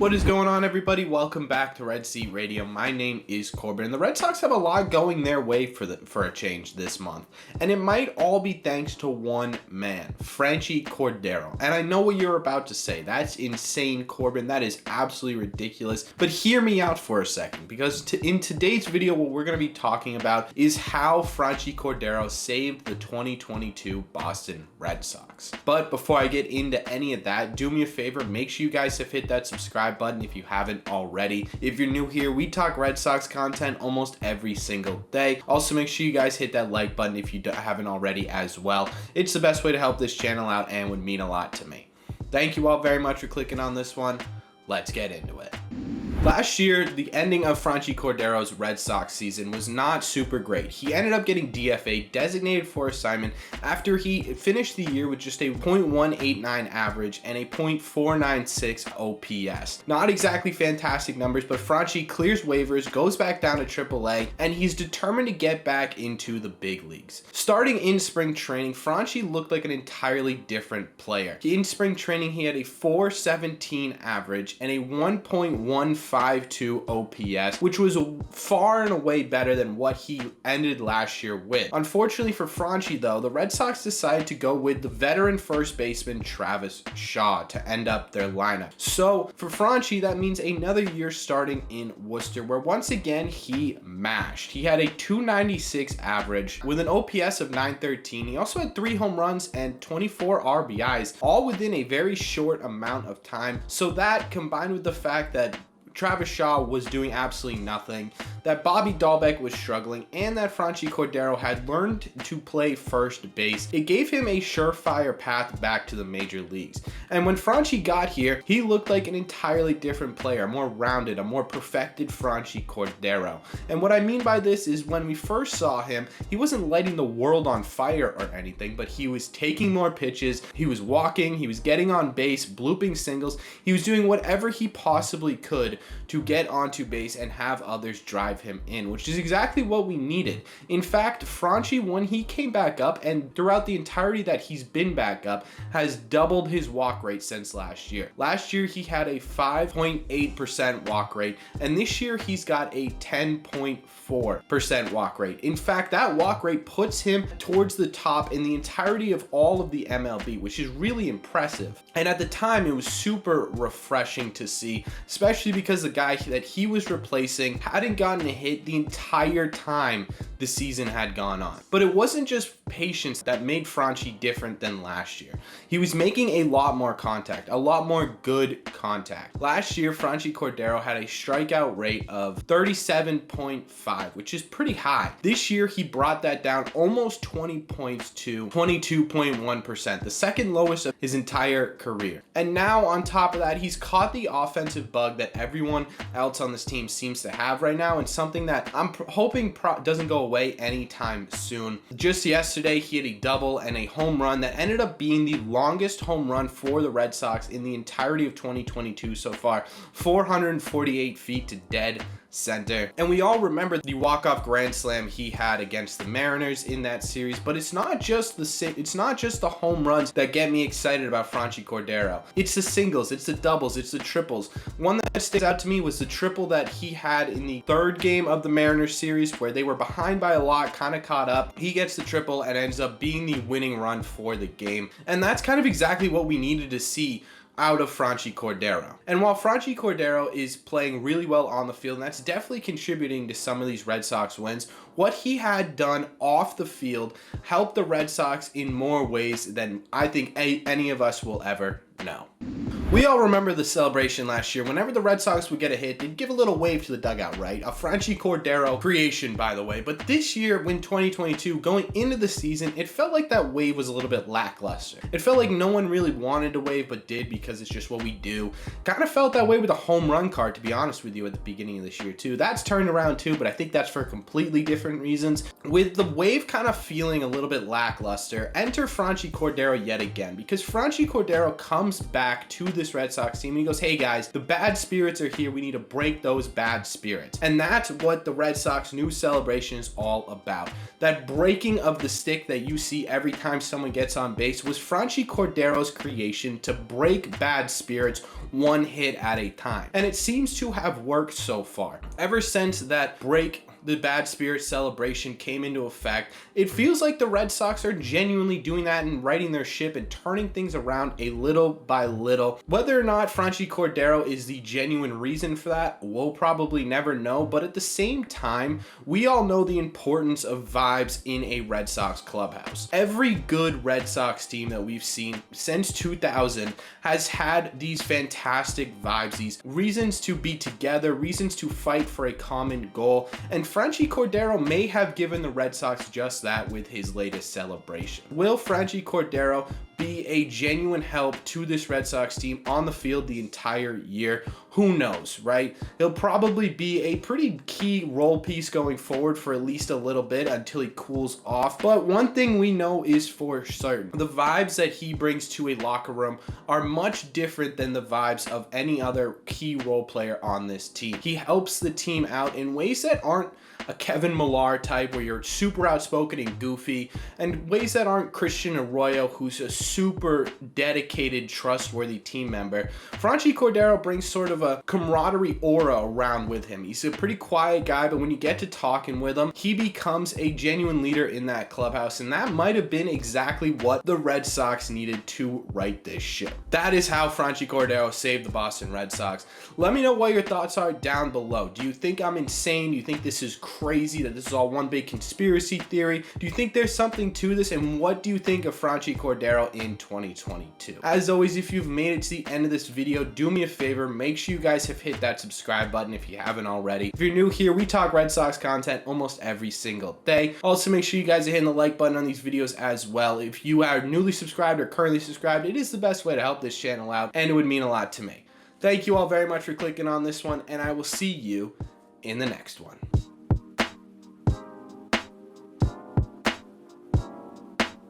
What is going on, everybody? Welcome back to Red Sea Radio. My name is Corbin, and the Red Sox have a lot going their way for a change this month, and it might all be thanks to one man, Franchy Cordero. And I know what you're about to say. That's insane, Corbin. That is absolutely ridiculous. But hear me out for a second, because in today's video, what we're going to be talking about is how Franchy Cordero saved the 2022 Boston Red Sox. But before I get into any of that, do me a favor, make sure you guys have hit that subscribe button if you haven't already. If you're new here, we talk Red Sox content almost every single day. Also, make sure you guys hit that like button if you haven't already as well. It's the best way to help this channel out and would mean a lot to me. Thank you all very much for clicking on this one. Let's get into it. Last year, the ending of Franchy Cordero's Red Sox season was not super great. He ended up getting DFA, designated for assignment, after he finished the year with just a .189 average and a .496 OPS. Not exactly fantastic numbers, but Franchy clears waivers, goes back down to AAA, and he's determined to get back into the big leagues. Starting in spring training, Franchy looked like an entirely different player. In spring training, he had a .417 average and a 1.152 OPS, which was far and away better than what he ended last year with. Unfortunately for Franchy, though, the Red Sox decided to go with the veteran first baseman Travis Shaw to end up their lineup. So for Franchy, that means another year starting in Worcester, where once again he mashed. He had a .296 average with an OPS of .913. He also had 3 home runs and 24 RBIs, all within a very short amount of time. So that, combined with the fact that Travis Shaw was doing absolutely nothing, that Bobby Dahlbeck was struggling, and that Franchy Cordero had learned to play first base, it gave him a surefire path back to the major leagues. And when Franchy got here, he looked like an entirely different player, a more rounded, a more perfected Franchy Cordero. And what I mean by this is, when we first saw him, he wasn't lighting the world on fire or anything, but he was taking more pitches, he was walking, he was getting on base, blooping singles, he was doing whatever he possibly could to get onto base and have others drive him in, which is exactly what we needed. In fact, Franchy, when he came back up, and throughout the entirety that he's been back up, has doubled his walk rate since last year. Last year, he had a 5.8% walk rate, and this year he's got a 10.4% walk rate. In fact, that walk rate puts him towards the top in the entirety of all of the MLB, which is really impressive. And at the time, it was super refreshing to see, especially because the guy that he was replacing hadn't gotten a hit the entire time the season had gone on. But it wasn't just patience that made Franchy different than last year. He was making a lot more contact, a lot more good contact. Last year, Franchy Cordero had a strikeout rate of 37.5, which is pretty high. This year, he brought that down almost 20 points to 22.1%, the second lowest of his entire career. And now, on top of that, he's caught the offensive bug that everyone else on this team seems to have right now, and something that I'm hoping doesn't go away anytime soon. Just yesterday, he had a double and a home run that ended up being the longest home run for the Red Sox in the entirety of 2022 so far, 448 feet to dead center. And we all remember the walk-off grand slam he had against the Mariners in that series, but it's not just the home runs that get me excited about Franchy Cordero. It's the singles, it's the doubles, it's the triples. One that sticks out to me was the triple that he had in the 3rd game of the Mariners series, where they were behind by a lot, kind of caught up. He gets the triple and ends up being the winning run for the game. And that's kind of exactly what we needed to see out of Franchy Cordero. And while Franchy Cordero is playing really well on the field, and that's definitely contributing to some of these Red Sox wins, what he had done off the field helped the Red Sox in more ways than I think any of us will ever know. We all remember the celebration last year. Whenever the Red Sox would get a hit, they'd give a little wave to the dugout, right? A Franchy Cordero creation, by the way. But this year, when 2022, going into the season, it felt like that wave was a little bit lackluster. It felt like no one really wanted to wave, but did because it's just what we do. Kind of felt that way with the home run card, to be honest with you, at the beginning of this year, too. That's turned around, too, but I think that's for completely different reasons. With the wave kind of feeling a little bit lackluster, enter Franchy Cordero yet again, because Franchy Cordero comes back to the this Red Sox team. And he goes, hey guys, the bad spirits are here. We need to break those bad spirits. And that's what the Red Sox new celebration is all about. That breaking of the stick that you see every time someone gets on base was Franchy Cordero's creation to break bad spirits one hit at a time. And it seems to have worked so far. Ever since that break the bad spirit celebration came into effect, it feels like the Red Sox are genuinely doing that and righting their ship and turning things around a little by little. Whether or not Franchy Cordero is the genuine reason for that, we'll probably never know, but at the same time, we all know the importance of vibes in a Red Sox clubhouse. Every good Red Sox team that we've seen since 2000 has had these fantastic vibes, these reasons to be together, reasons to fight for a common goal, and Franchy Cordero may have given the Red Sox just that with his latest celebration. Will Franchy Cordero be a genuine help to this Red Sox team on the field the entire year? Who knows, right? He'll probably be a pretty key role piece going forward for at least a little bit until he cools off. But one thing we know is for certain, the vibes that he brings to a locker room are much different than the vibes of any other key role player on this team. He helps the team out in ways that aren't a Kevin Millar type where you're super outspoken and goofy, and ways that aren't Christian Arroyo, who's a super dedicated, trustworthy team member. Franchy Cordero brings sort of a camaraderie aura around with him. He's a pretty quiet guy, but when you get to talking with him, he becomes a genuine leader in that clubhouse, and that might have been exactly what the Red Sox needed to right this ship. That is how Franchy Cordero saved the Boston Red Sox. Let me know what your thoughts are down below. Do you think I'm insane? Do you think this is crazy, that this is all one big conspiracy theory? Do you think there's something to this? And what do you think of Franchy Cordero in 2022? As always, if you've made it to the end of this video, do me a favor, make sure you guys have hit that subscribe button if you haven't already. If you're new here, we talk Red Sox content almost every single day. Also, make sure you guys are hitting the like button on these videos as well. If you are newly subscribed or currently subscribed, it is the best way to help this channel out, and it would mean a lot to me. Thank you all very much for clicking on this one, and I will see you in the next one.